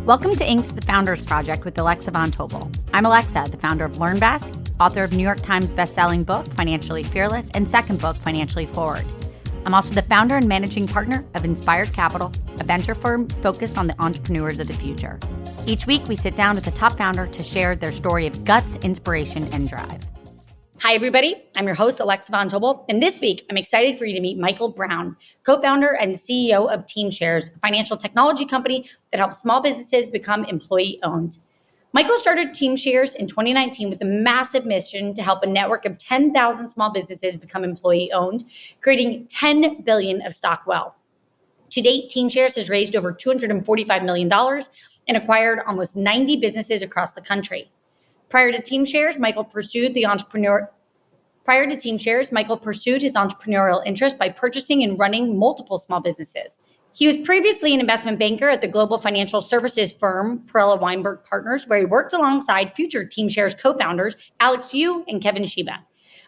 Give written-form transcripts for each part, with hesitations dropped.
Welcome to Inc.'s The Founders Project with Alexa Von Tobel. I'm Alexa, the founder of LearnVest, author of New York Times bestselling book, Financially Fearless, and second book, Financially Forward. I'm also the founder and managing partner of Inspired Capital, a venture firm focused on the entrepreneurs of the future. Each week, we sit down with a top founder to share their story of guts, inspiration, and drive. Hi, everybody. I'm your host, Alexa Von Tobel, and this week, I'm excited for you to meet Michael Brown, co-founder and CEO of Teamshares, a financial technology company that helps small businesses become employee-owned. Michael started Teamshares in 2019 with a massive mission to help a network of 10,000 small businesses become employee-owned, creating $10 billion of stock wealth. To date, Teamshares has raised over $245 million and acquired almost 90 businesses across the country. Prior to Teamshares, Michael pursued his entrepreneurial interest by purchasing and running multiple small businesses. He was previously an investment banker at the global financial services firm Perella Weinberg Partners, where he worked alongside future Teamshares co-founders Alex Yu and Kevin Shiiba.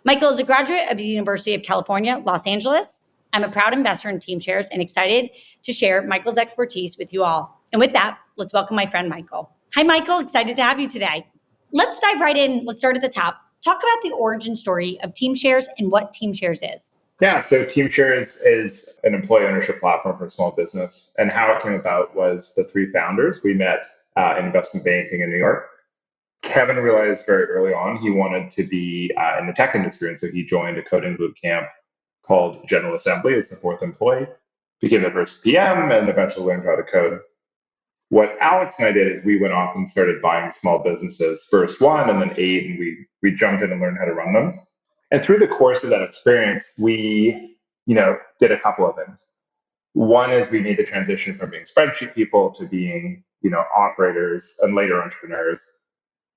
Michael is a graduate of the University of California, Los Angeles. I'm a proud investor in Teamshares and excited to share Michael's expertise with you all. And with that, let's welcome my friend Michael. Hi, Michael. Excited to have you today. Let's dive right in. Let's start at the top. Talk about the origin story of Teamshares and what Teamshares is. Yeah, so Teamshares is an employee ownership platform for small business. And how it came about was the three founders. We met in investment banking in New York. Kevin realized very early on he wanted to be in the tech industry. And so he joined a coding boot camp called General Assembly as the fourth employee, became the first PM, and eventually learned how to code. What Alex and I did is we went off and started buying small businesses, first one and then eight, and we jumped in and learned how to run them. And through the course of that experience, we, did a couple of things. One is we made the transition from being spreadsheet people to being, operators and later entrepreneurs.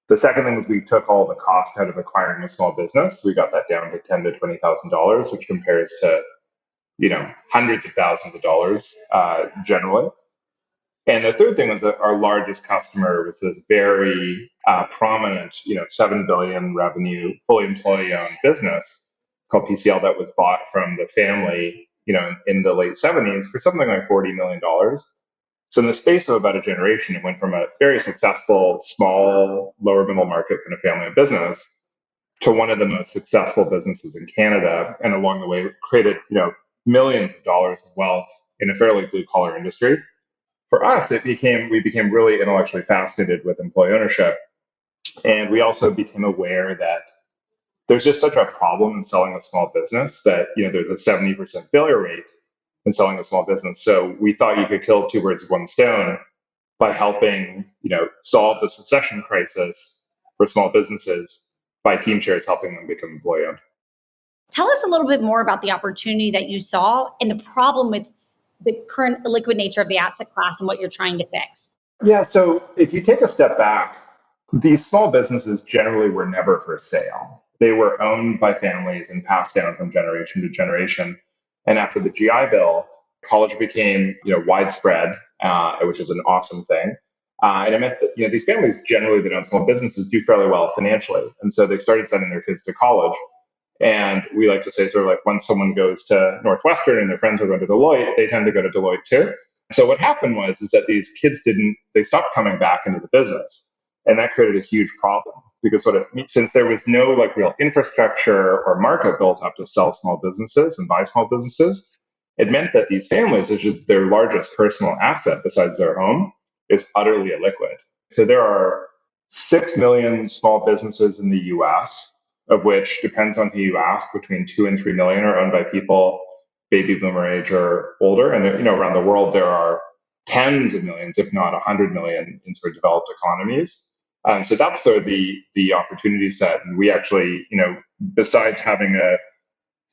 The second thing was we took all the cost out of acquiring a small business. We got that down to $10,000 to $20,000, which compares to, hundreds of thousands of dollars generally. And the third thing was that our largest customer was this very prominent, $7 billion revenue, fully employee-owned business called PCL that was bought from the family, in the late 70s for something like $40 million. So in the space of about a generation, it went from a very successful, small, lower middle market kind of family business to one of the most successful businesses in Canada. And along the way, created, millions of dollars of wealth in a fairly blue-collar industry. For us, we became really intellectually fascinated with employee ownership. And we also became aware that there's just such a problem in selling a small business that, there's a 70% failure rate in selling a small business. So we thought you could kill two birds with one stone by helping, solve the succession crisis for small businesses by Teamshares helping them become employee owned. Tell us a little bit more about the opportunity that you saw and the problem with the current illiquid nature of the asset class and what you're trying to fix. Yeah, so if you take a step back, these small businesses generally were never for sale. They were owned by families and passed down from generation to generation. And after the GI Bill, college became, widespread, which is an awesome thing. And it meant that, these families generally that own small businesses do fairly well financially. And so they started sending their kids to college. And we like to say sort of like when someone goes to Northwestern and their friends are going to Deloitte, they tend to go to Deloitte too. So what happened was that these kids they stopped coming back into the business. And that created a huge problem because since there was no like real infrastructure or market built up to sell small businesses and buy small businesses, it meant that these families, which is their largest personal asset besides their home, is utterly illiquid. So there are 6 million small businesses in the US, of which, depends on who you ask, between 2 and 3 million are owned by people baby boomer age or older. And around the world, there are tens of millions, if not 100 million in sort of developed economies. So that's sort of the opportunity set. And we actually, besides having a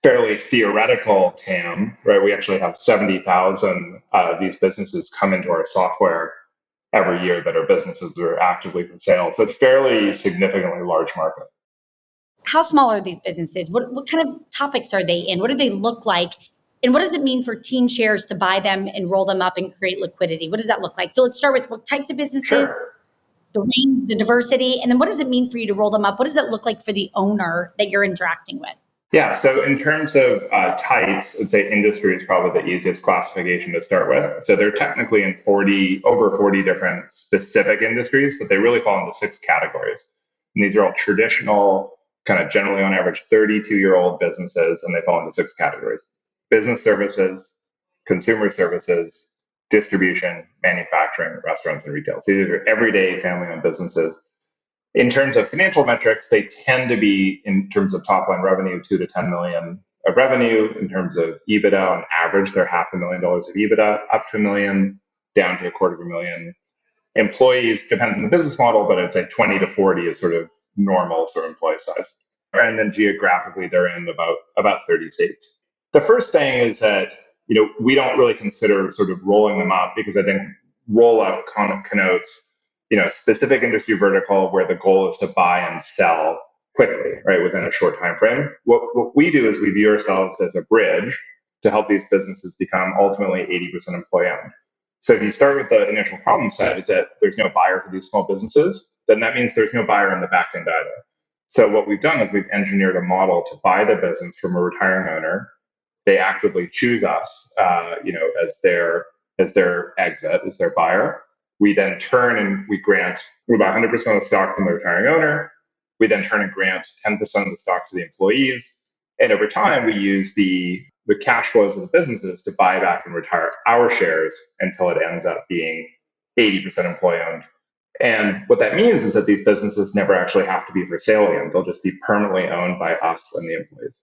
fairly theoretical TAM, right, we actually have 70,000 of these businesses come into our software every year that are businesses that are actively for sale. So it's fairly significantly large market. How small are these businesses? What kind of topics are they in? What do they look like? And what does it mean for Teamshares to buy them and roll them up and create liquidity? What does that look like? So let's start with what types of businesses, Sure. The range, the diversity, and then what does it mean for you to roll them up? What does that look like for the owner that you're interacting with? Yeah, so in terms of types, I'd say industry is probably the easiest classification to start with. So they're technically in over 40 different specific industries, but they really fall into six categories. And these are all traditional, kind of generally on average 32-year-old businesses, and they fall into six categories: business services, consumer services, distribution, manufacturing, restaurants, and retail. So these are everyday family-owned businesses. In terms of financial metrics, they tend to be, in terms of top line revenue, 2 to 10 million of revenue. In terms of EBITDA, on average, they're $500,000 of EBITDA, up to a million, down to a quarter of a million. Employees depends on the business model, but I'd say 20 to 40 is sort of normal sort of employee size. And then geographically, they're in about 30 states. The first thing is that we don't really consider sort of rolling them up, because I think roll up connotes specific industry vertical where the goal is to buy and sell quickly, right, within a short time frame. What we do is we view ourselves as a bridge to help these businesses become ultimately 80% employee owned. So if you start with the initial problem set is that there's no buyer for these small businesses, then that means there's no buyer in the back end either. So what we've done is we've engineered a model to buy the business from a retiring owner. They actively choose us, as their exit, as their buyer. We then turn and we buy 100% of the stock from the retiring owner. We then turn and grant 10% of the stock to the employees. And over time, we use the cash flows of the businesses to buy back and retire our shares until it ends up being 80% employee owned. And what that means is that these businesses never actually have to be for sale again. They'll just be permanently owned by us and the employees.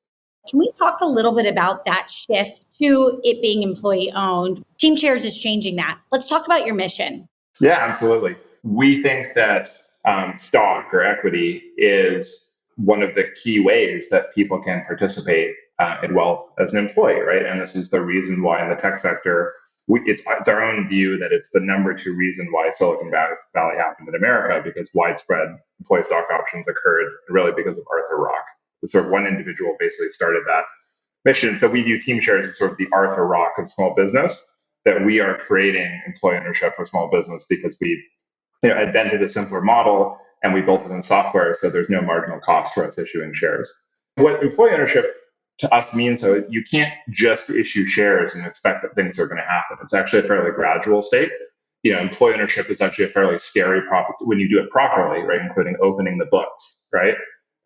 Can we talk a little bit about that shift to it being employee owned? Teamshares is changing that. Let's talk about your mission. Yeah, absolutely. We think that stock or equity is one of the key ways that people can participate in wealth as an employee, right? And this is the reason why in the tech sector, it's our own view that it's the number two reason why Silicon Valley happened in America, because widespread employee stock options occurred really because of Arthur Rock. The sort of one individual basically started that mission. So we view Teamshares as sort of the Arthur Rock of small business, that we are creating employee ownership for small business because we invented a simpler model and we built it in software, so there's no marginal cost for us issuing shares. What employee ownership to us means, so you can't just issue shares and expect that things are going to happen. It's actually a fairly gradual state. Employee ownership is actually a fairly scary when you do it properly, right? Including opening the books, right?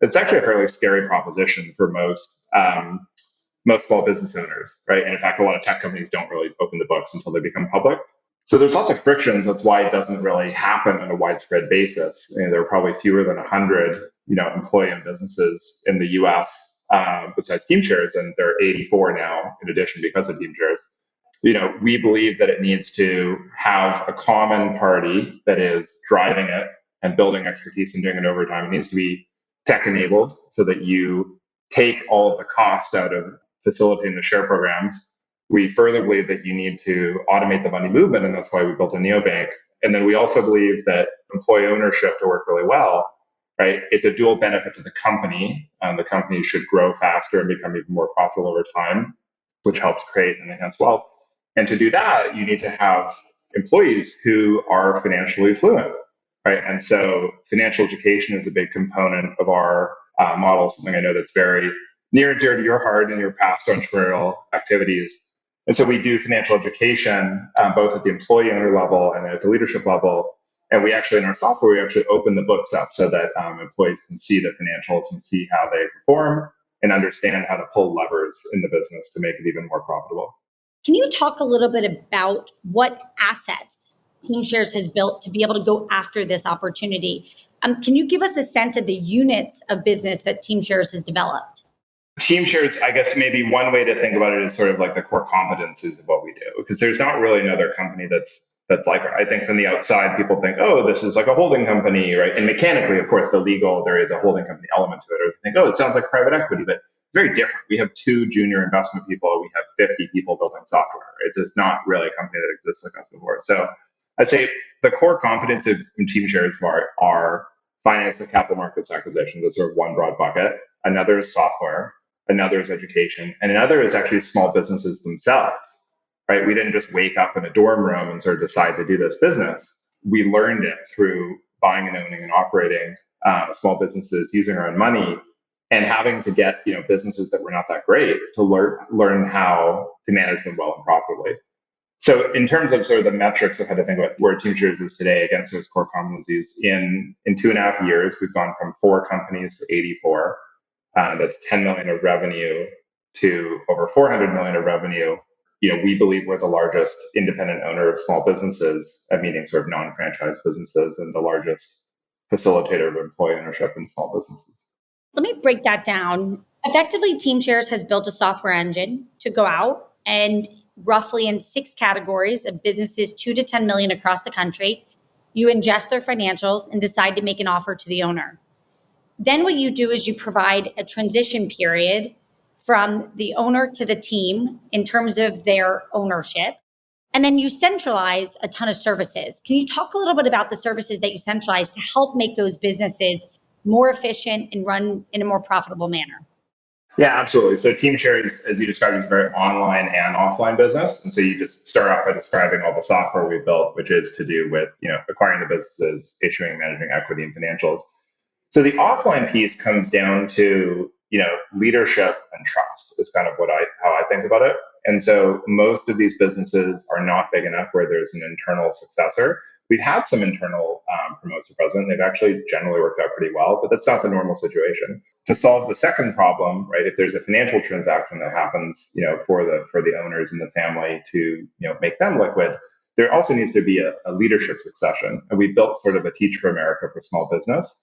It's actually a fairly scary proposition for most small business owners, right? And in fact, a lot of tech companies don't really open the books until they become public. So there's lots of frictions. That's why it doesn't really happen on a widespread basis. There are probably fewer than 100, employee-owned businesses in the U.S. Besides Teamshares, and there are 84 now in addition because of Teamshares. We believe that it needs to have a common party that is driving it and building expertise and doing it over time. It needs to be tech-enabled so that you take all of the cost out of facilitating the share programs. We further believe that you need to automate the money movement, and that's why we built a neobank. And then we also believe that employee ownership to work really well, right? It's a dual benefit to the company. The company should grow faster and become even more profitable over time, which helps create and enhance wealth. And to do that, you need to have employees who are financially fluent, right? And so financial education is a big component of our model, something I know that's very near and dear to your heart and your past entrepreneurial activities. And so we do financial education both at the employee owner level and at the leadership level. And we actually, in our software, we actually open the books up so that employees can see the financials and see how they perform and understand how to pull levers in the business to make it even more profitable. Can you talk a little bit about what assets Teamshares has built to be able to go after this opportunity? Can you give us a sense of the units of business that Teamshares has developed? Teamshares, I guess maybe one way to think about it is sort of like the core competencies of what we do, because there's not really another company that's like it. I think from the outside, people think, oh, this is like a holding company, right? And mechanically, of course, there is a holding company element to it. Or they think, oh, it sounds like private equity, but it's very different. We have 2 junior investment people. We have 50 people building software. It's just not really a company that exists like us before. So I'd say the core competencies in Teamshares are finance and capital markets acquisitions. That's sort of one broad bucket. Another is software. Another is education. And another is actually small businesses themselves, right? We didn't just wake up in a dorm room and sort of decide to do this business. We learned it through buying and owning and operating small businesses using our own money and having to get businesses that were not that great to learn how to manage them well and profitably. So in terms of sort of the metrics of how to think about where Teamshares is today against those core competencies, in 2.5 years, we've gone from 4 companies to 84. That's 10 million of revenue to over 400 million of revenue. We believe we're the largest independent owner of small businesses, meaning sort of non-franchise businesses, and the largest facilitator of employee ownership in small businesses. Let me break that down. Effectively, Teamshares has built a software engine to go out and roughly in 6 categories of businesses, 2 to 10 million across the country, you ingest their financials and decide to make an offer to the owner. Then what you do is you provide a transition period from the owner to the team in terms of their ownership. And then you centralize a ton of services. Can you talk a little bit about the services that you centralize to help make those businesses more efficient and run in a more profitable manner? Yeah, absolutely. So Teamshares, as you described, is a very online and offline business. And so you just start off by describing all the software we built, which is to do with acquiring the businesses, issuing, managing equity and financials. So the offline piece comes down to leadership and trust is kind of how I think about it. And so most of these businesses are not big enough where there's an internal successor. We've had some internal promotes to president. They've actually generally worked out pretty well, but that's not the normal situation. To solve the second problem, right? If there's a financial transaction that happens, for the owners and the family to make them liquid, there also needs to be a leadership succession. And we built sort of a Teach for America for small business,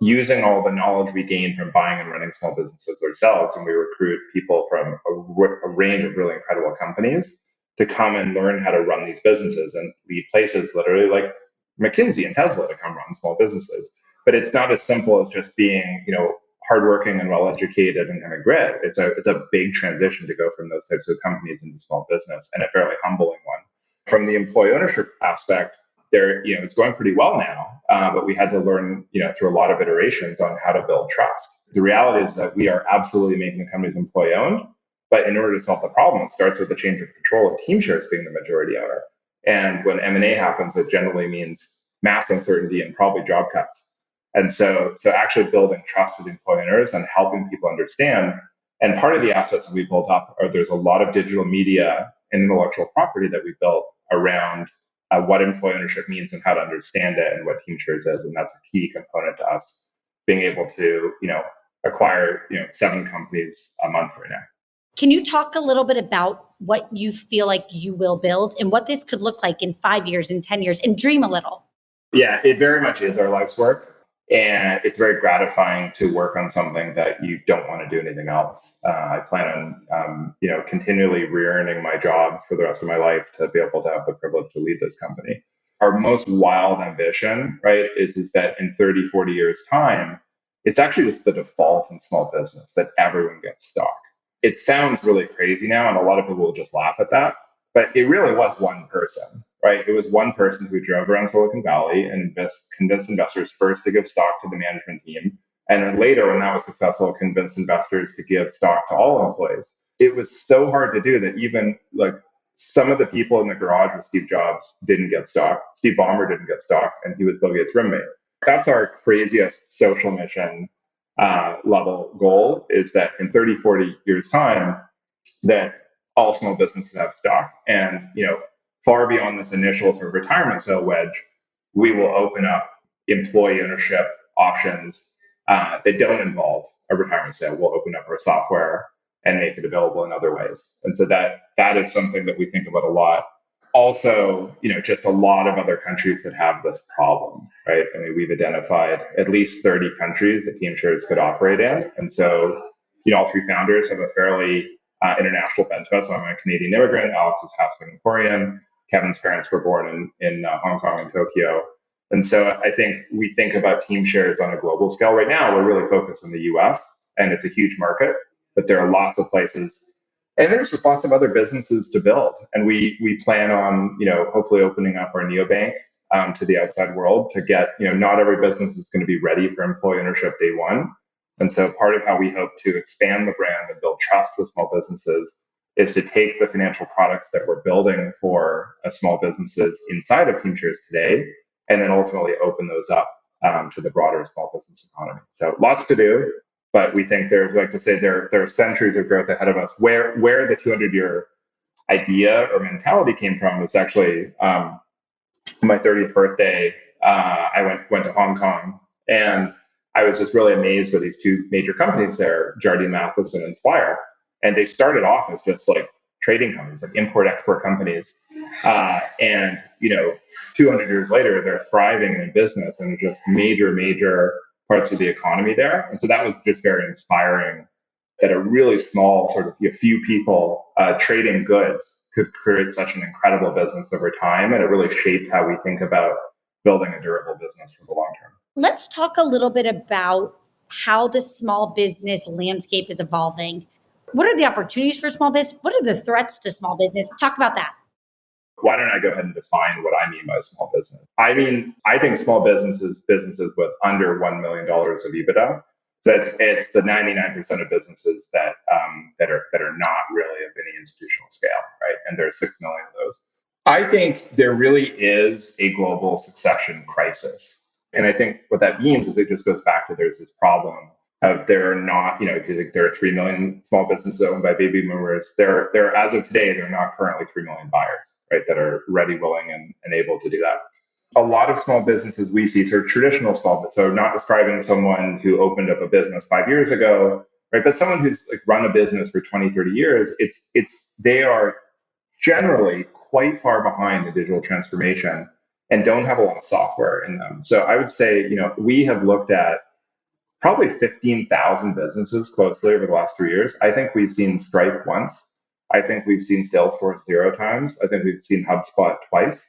using all the knowledge we gained from buying and running small businesses ourselves. And we recruit people from a range of really incredible companies to come and learn how to run these businesses and lead places literally like McKinsey and Tesla to come run small businesses. But it's not as simple as just being, hardworking and well-educated and having grit. It's a big transition to go from those types of companies into small business, and a fairly humbling one. From the employee ownership aspect, it's going pretty well now, but we had to learn, through a lot of iterations on how to build trust. The reality is that we are absolutely making the companies employee owned, but in order to solve the problem, it starts with the change of control of Teamshares being the majority owner. And when M&A happens, it generally means mass uncertainty and probably job cuts. And so actually building trust with employee owners and helping people understand. And part of the assets that we built up there's a lot of digital media and intellectual property that we built around what employee ownership means and how to understand it and what Teamshares is. And that's a key component to us being able to, acquire, 7 companies a month right now. Can you talk a little bit about what you feel like you will build and what this could look like in 5 years and 10 years, and dream a little? Yeah, it very much is our life's work. And it's very gratifying to work on something that you don't want to do anything else. I plan on, continually re-earning my job for the rest of my life to be able to have the privilege to lead this company. Our most wild ambition, right, is that in 30, 40 years time, it's actually just the default in small business that everyone gets stock. It sounds really crazy now, and a lot of people will just laugh at that, but it really was one person. Right? It was one person who drove around Silicon Valley and convinced investors first to give stock to the management team. And then later, when that was successful, convinced investors to give stock to all employees. It was so hard to do that even like some of the people in the garage with Steve Jobs didn't get stock. Steve Ballmer didn't get stock, and he was Bill Gates' roommate. That's our craziest social mission level goal, is that in 30, 40 years time, that all small businesses have stock. And, far beyond this initial sort of retirement sale wedge, we will open up employee ownership options that don't involve a retirement sale. We'll open up our software and make it available in other ways. And so that is something that we think about a lot. Also, just a lot of other countries that have this problem, right? I mean, we've identified at least 30 countries that Teamshares could operate in. And so, all 3 founders have a fairly international bent to us. So I'm a Canadian immigrant. Alex is half Singaporean. Kevin's parents were born in Hong Kong and Tokyo. And so I think we think about Teamshares on a global scale. Right now, we're really focused on the US, and it's a huge market, but there are lots of places. And there's just lots of other businesses to build. And we plan on, hopefully opening up our neobank to the outside world to get, not every business is going to be ready for employee ownership day one. And so part of how we hope to expand the brand and build trust with small businesses is to take the financial products that we're building for small businesses inside of Teamshares today, and then ultimately open those up to the broader small business economy. So lots to do, but we think there's, like to say, there are centuries of growth ahead of us. Where the 200-year idea or mentality came from was actually my 30th birthday. I went to Hong Kong, and I was just really amazed with these two major companies there, Jardine Matheson and Spire. And they started off as just like trading companies, like import-export companies. And 200 years later, they're thriving in business and just major parts of the economy there. And so that was just very inspiring that a really small sort of a few people trading goods could create such an incredible business over time. And it really shaped how we think about building a durable business for the long term. Let's talk a little bit about how the small business landscape is evolving. What are the opportunities for small business? What are the threats to small business? Talk about that. Why don't I go ahead and define what I mean by small business? I think small businesses with under $1 million of EBITDA. So it's the 99% of businesses that are not really of any institutional scale, right? And there's 6 million of those. I think there really is a global succession crisis. And I think what that means is it just goes back to there's this problem of there are not, if you think there are 3 million small businesses owned by baby boomers, there as of today, there are not currently 3 million buyers, right, that are ready, willing, and able to do that. A lot of small businesses we see, sort of traditional small business, so not describing someone who opened up a business 5 years ago, right, but someone who's like run a business for 20, 30 years, they are generally quite far behind in digital transformation and don't have a lot of software in them. So I would say, we have looked at probably 15,000 businesses closely over the last 3 years. I think we've seen Stripe once. I think we've seen Salesforce 0 times. I think we've seen HubSpot twice.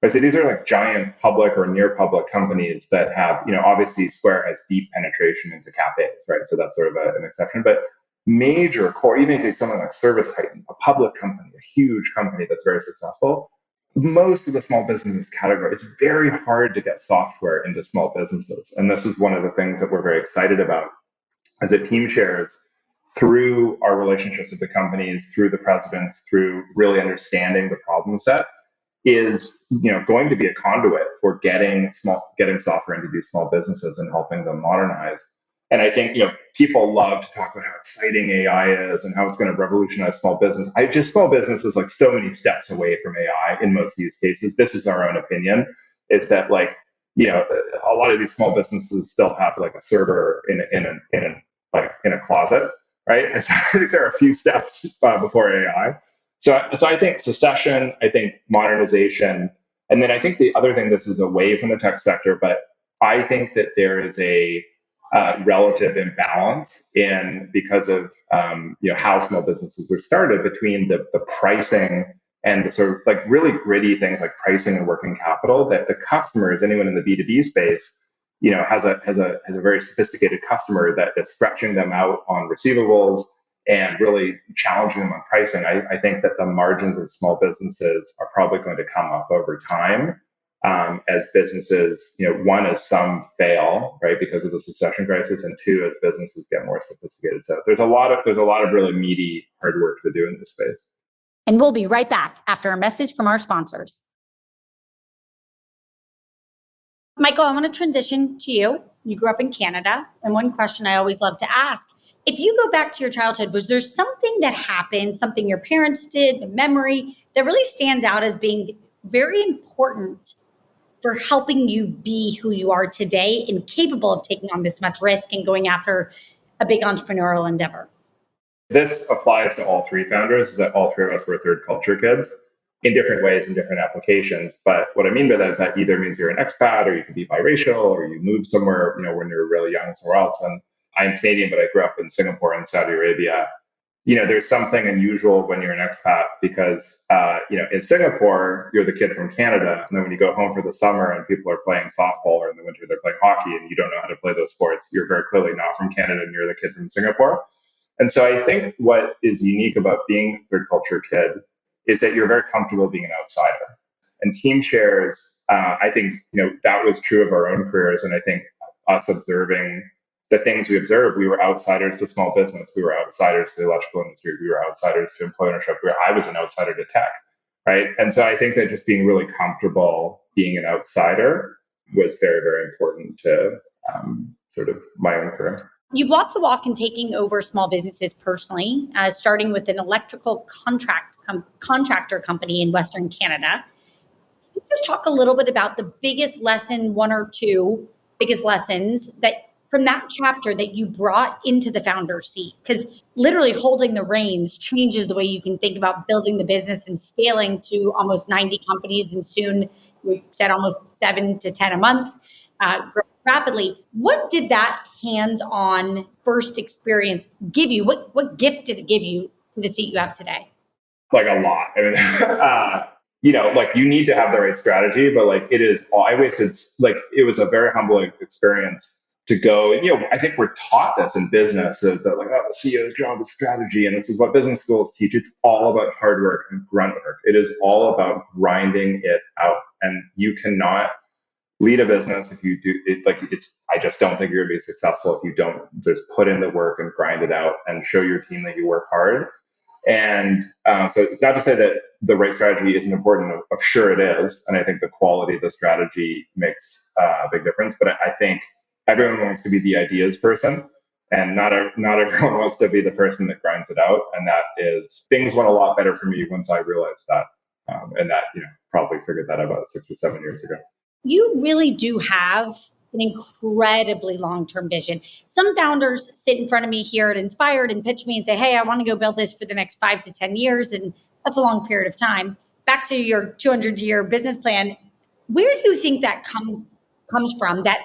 Right, so these are like giant public or near public companies that have, obviously Square has deep penetration into cafes, right? So that's sort of an exception. But major core, even take someone like ServiceTitan, a public company, a huge company that's very successful. Most of the small business category, it's very hard to get software into small businesses. And this is one of the things that we're very excited about as a Teamshares, through our relationships with the companies, through the presidents, through really understanding the problem set, is going to be a conduit for getting software into these small businesses and helping them modernize. And I think people love to talk about how exciting AI is and how it's going to revolutionize small business. Small business is like so many steps away from AI in most use cases. This is our own opinion. Is that a lot of these small businesses still have like a server in a closet, right? And so I think there are a few steps before AI. So I think succession, I think modernization, and then I think the other thing, this is away from the tech sector, but I think that there is a relative imbalance because of how small businesses were started between the pricing and the sort of like really gritty things like pricing and working capital that the customers, anyone in the B2B space, has a very sophisticated customer that is stretching them out on receivables and really challenging them on pricing. I think that the margins of small businesses are probably going to come up over time as businesses, one, as some fail, right, because of the succession crisis, and two, as businesses get more sophisticated. So there's a lot of really meaty hard work to do in this space. And we'll be right back after a message from our sponsors. Michael, I want to transition to you. You grew up in Canada, and one question I always love to ask, if you go back to your childhood, was there something that happened, something your parents did, a memory that really stands out as being very important for helping you be who you are today and capable of taking on this much risk and going after a big entrepreneurial endeavor? This applies to all three founders, is that all three of us were third culture kids in different ways, in different applications. But what I mean by that is that either means you're an expat, or you can be biracial, or you move somewhere, when you're really young somewhere else. And I'm Canadian, but I grew up in Singapore and Saudi Arabia. There's something unusual when you're an expat because, in Singapore, you're the kid from Canada. And then when you go home for the summer and people are playing softball, or in the winter they're playing hockey and you don't know how to play those sports, you're very clearly not from Canada and you're the kid from Singapore. And so I think what is unique about being a third culture kid is that you're very comfortable being an outsider. And Teamshares, I think, that was true of our own careers. And I think us observing the things we observed, we were outsiders to small business. We were outsiders to the electrical industry. We were outsiders to employee ownership. I was an outsider to tech, right? And so I think that just being really comfortable being an outsider was very, very important to sort of my own career. You've walked the walk in taking over small businesses personally, starting with an electrical contractor company in Western Canada. Can you just talk a little bit about the biggest lesson, one or two biggest lessons that from that chapter that you brought into the founder seat? Because literally holding the reins changes the way you can think about building the business and scaling to almost 90 companies, and soon we said almost 7 to 10 a month, growing rapidly. What did that hands-on first experience give you? What gift did it give you to the seat you have today? Like a lot. I mean, like you need to have the right strategy, but like it is, I wasted, like it was a very humbling experience to go, I think we're taught this in business that like, oh, the CEO's job is strategy. And this is what business schools teach. It's all about hard work and grunt work. It is all about grinding it out. And you cannot lead a business if you do it. Like I just don't think you're gonna be successful if you don't just put in the work and grind it out and show your team that you work hard. And so it's not to say that the right strategy isn't important. Of sure it is. And I think the quality of the strategy makes a big difference. But I think everyone wants to be the ideas person. And not everyone wants to be the person that grinds it out. And that is, things went a lot better for me once I realized that. And that, probably figured that out about 6 or 7 years ago. You really do have an incredibly long-term vision. Some founders sit in front of me here at Inspired and pitch me and say, hey, I want to go build this for the next 5 to 10 years. And that's a long period of time. Back to your 200-year business plan. Where do you think that comes from, that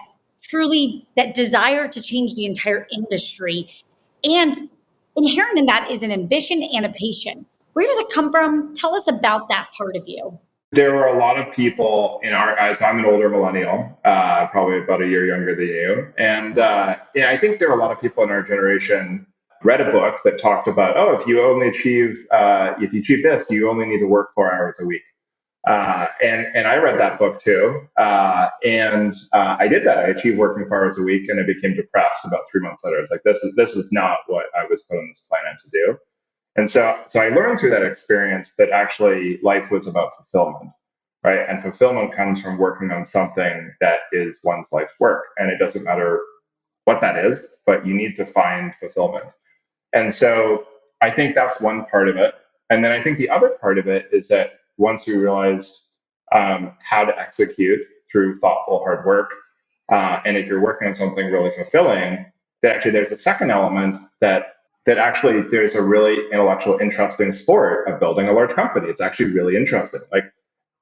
desire to change the entire industry? And inherent in that is an ambition and a patience. Where does it come from? Tell us about that part of you. There were a lot of people in our, as I'm an older millennial, probably about a year younger than you. And I think there are a lot of people in our generation read a book that talked about, oh, if you achieve this, you only need to work 4 hours a week. And I read that book too. And I did that. I achieved working 4 hours a week, and I became depressed about 3 months later. I was like, this is not what I was put on this planet to do. And so I learned through that experience that actually life was about fulfillment, right? And fulfillment comes from working on something that is one's life's work. And it doesn't matter what that is, but you need to find fulfillment. And so I think that's one part of it. And then I think the other part of it is that once we realized how to execute through thoughtful hard work, and if you're working on something really fulfilling, that actually there's a second element that actually there's a really intellectual, interesting sport of building a large company. It's actually really interesting. Like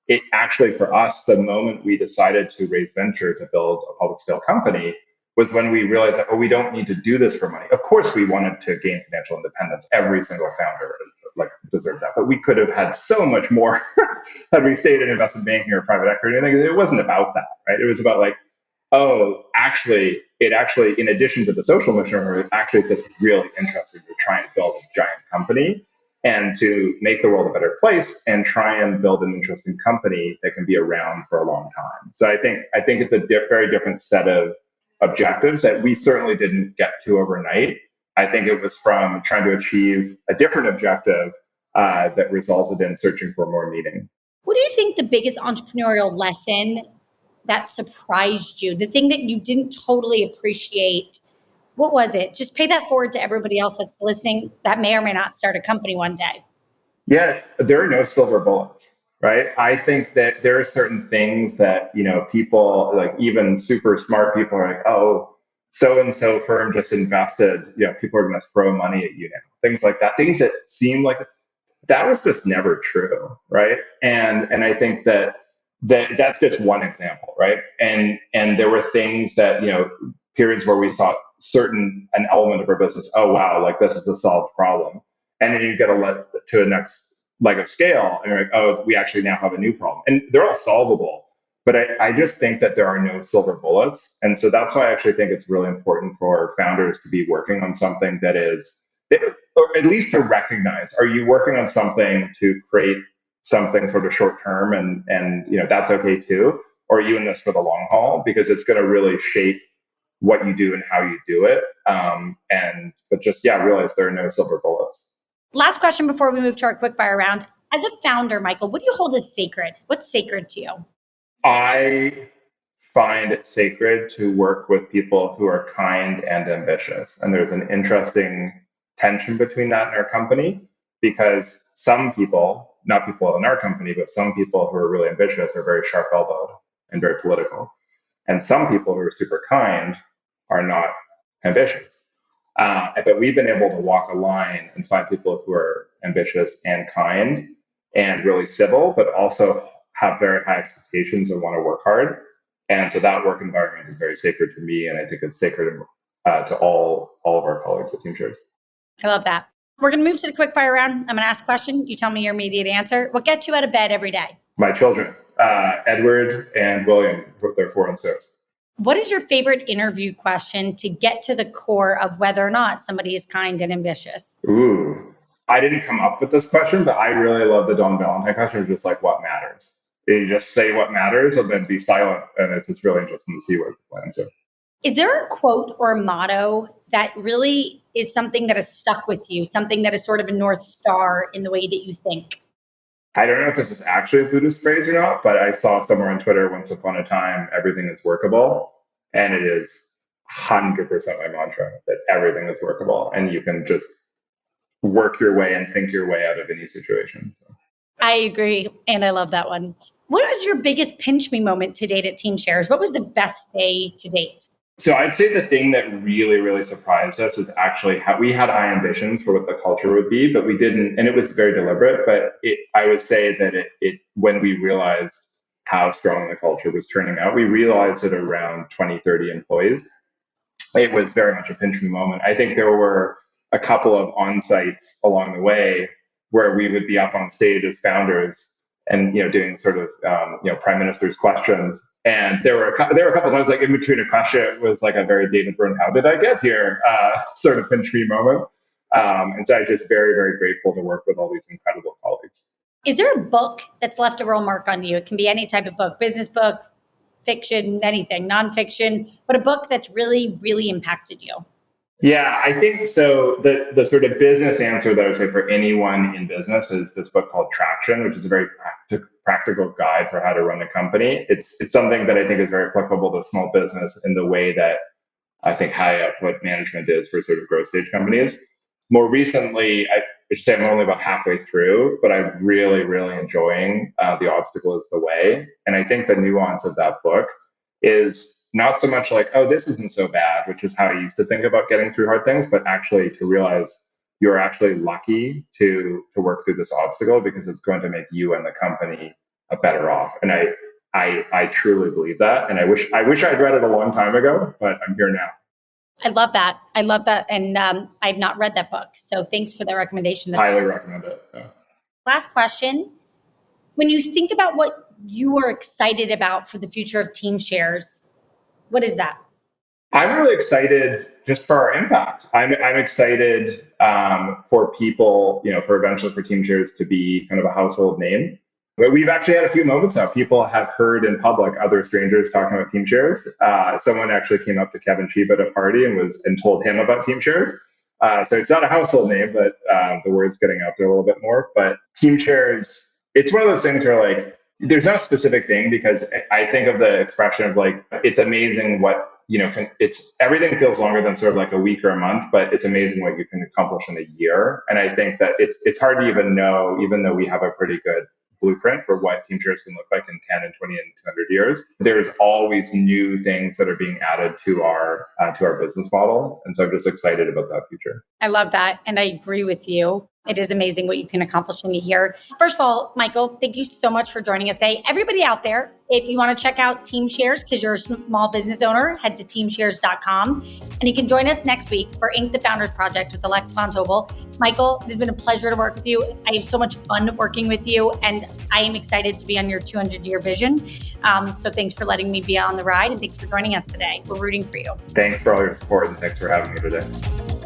it actually, for us, the moment we decided to raise venture to build a public scale company was when we realized that, oh, we don't need to do this for money. Of course, we wanted to gain financial independence. Every single founder deserves that, but we could have had so much more had we stayed in investment banking or private equity. I think it wasn't about that, right? It was about like, oh, it actually, in addition to the social mission, it actually gets really interesting to try and build a giant company and to make the world a better place and try and build an interesting company that can be around for a long time. So I think it's a very different set of objectives that we certainly didn't get to overnight. I think it was from trying to achieve a different objective that resulted in searching for more meaning. What do you think the biggest entrepreneurial lesson that surprised you, the thing that you didn't totally appreciate? What was it? Just pay that forward to everybody else that's listening that may or may not start a company one day. Yeah, there are no silver bullets, right? I think that there are certain things that, people, like even super smart people are like, oh, so-and-so firm just invested, people are going to throw money at you now. Things like that, things that seem like that was just never true, right? And I think that's just one example, right? And there were things that, periods where we saw an element of our business, oh wow, like this is a solved problem. And then you get to the next leg of scale and you're like, oh, we actually now have a new problem. And they're all solvable. But I just think that there are no silver bullets. And so that's why I actually think it's really important for founders to be working on something that is, or at least to recognize, are you working on something to create something sort of short term and that's okay too? Or are you in this for the long haul? Because it's going to really shape what you do and how you do it. But just, realize there are no silver bullets. Last question before we move to our quick fire round. As a founder, Michael, what do you hold as sacred? What's sacred to you? I find it sacred to work with people who are kind and ambitious. And there's an interesting tension between that in our company because some people, not people in our company, but some people who are really ambitious are very sharp elbowed and very political. And some people who are super kind are not ambitious. But we've been able to walk a line and find people who are ambitious and kind and really civil, but also have very high expectations and want to work hard. And so that work environment is very sacred to me, and I think it's sacred to all of our colleagues at Teamshares. I love that. We're going to move to the quick fire round. I'm going to ask a question. You tell me your immediate answer. What gets you out of bed every day? My children, Edward and William, they're 4 and 6. What is your favorite interview question to get to the core of whether or not somebody is kind and ambitious? Ooh, I didn't come up with this question, but I really love the Don Valentine question, just like what matters. You just say what matters and then be silent. And it's just really interesting to see what people answer. Is there a quote or a motto that really is something that has stuck with you, something that is sort of a North Star in the way that you think? I don't know if this is actually a Buddhist phrase or not, but I saw somewhere on Twitter once upon a time, everything is workable. And it is 100% my mantra that everything is workable. And you can just work your way and think your way out of any situation. So. I agree. And I love that one. What was your biggest pinch me moment to date at Teamshares? What was the best day to date? So I'd say the thing that really, really surprised us is actually how we had high ambitions for what the culture would be, but we didn't, and it was very deliberate, but I would say that it when we realized how strong the culture was turning out, we realized it around 20, 30 employees. It was very much a pinch me moment. I think there were a couple of on-sites along the way where we would be up on stage as founders and doing sort of prime minister's questions. And there were a couple of times, like in between a question, it was like a very David Byrne, how did I get here? Sort of pinch me moment. And so I'm just very, very grateful to work with all these incredible colleagues. Is there a book that's left a real mark on you? It can be any type of book, business book, fiction, anything, nonfiction, but a book that's really, really impacted you. Yeah, I think so. The sort of business answer that I would say for anyone in business is this book called Traction, which is a very practical guide for how to run a company. It's something that I think is very applicable to small business in the way that I think high output management is for sort of growth stage companies. More recently, I should say I'm only about halfway through, but I'm really, really enjoying The Obstacle is the Way. And I think the nuance of that book is not so much like, oh, this isn't so bad, which is how I used to think about getting through hard things, but actually to realize you're actually lucky to work through this obstacle because it's going to make you and the company better off. And I truly believe that. And I wish I'd read it a long time ago, but I'm here now. I love that. And I've not read that book. So thanks for the recommendation. Highly recommend it. Yeah. Last question. When you think about what you are excited about for the future of Teamshares, what is that? I'm really excited just for our impact. I'm excited for people, for eventually for Teamshares to be kind of a household name. But we've actually had a few moments now. People have heard in public other strangers talking about Teamshares. Someone actually came up to Kevin Shiiba at a party and told him about Teamshares. So it's not a household name, but the word's getting out there a little bit more. But Teamshares, it's one of those things where like, there's no specific thing because I think of the expression of like, it's amazing what, it's everything feels longer than sort of like a week or a month, but it's amazing what you can accomplish in a year. And I think that it's hard to even know, even though we have a pretty good blueprint for what Teamshares can look like in 10 and 20 and 200 years. There's always new things that are being added to our business model. And so I'm just excited about that future. I love that. And I agree with you. It is amazing what you can accomplish in a year. First of all, Michael, thank you so much for joining us today. Everybody out there, if you want to check out Teamshares, because you're a small business owner, head to teamshares.com. And you can join us next week for Inc. The Founders Project with Alexa Von Tobel. Michael, it has been a pleasure to work with you. I have so much fun working with you, and I am excited to be on your 200-year vision. So thanks for letting me be on the ride, and thanks for joining us today. We're rooting for you. Thanks for all your support, and thanks for having me today.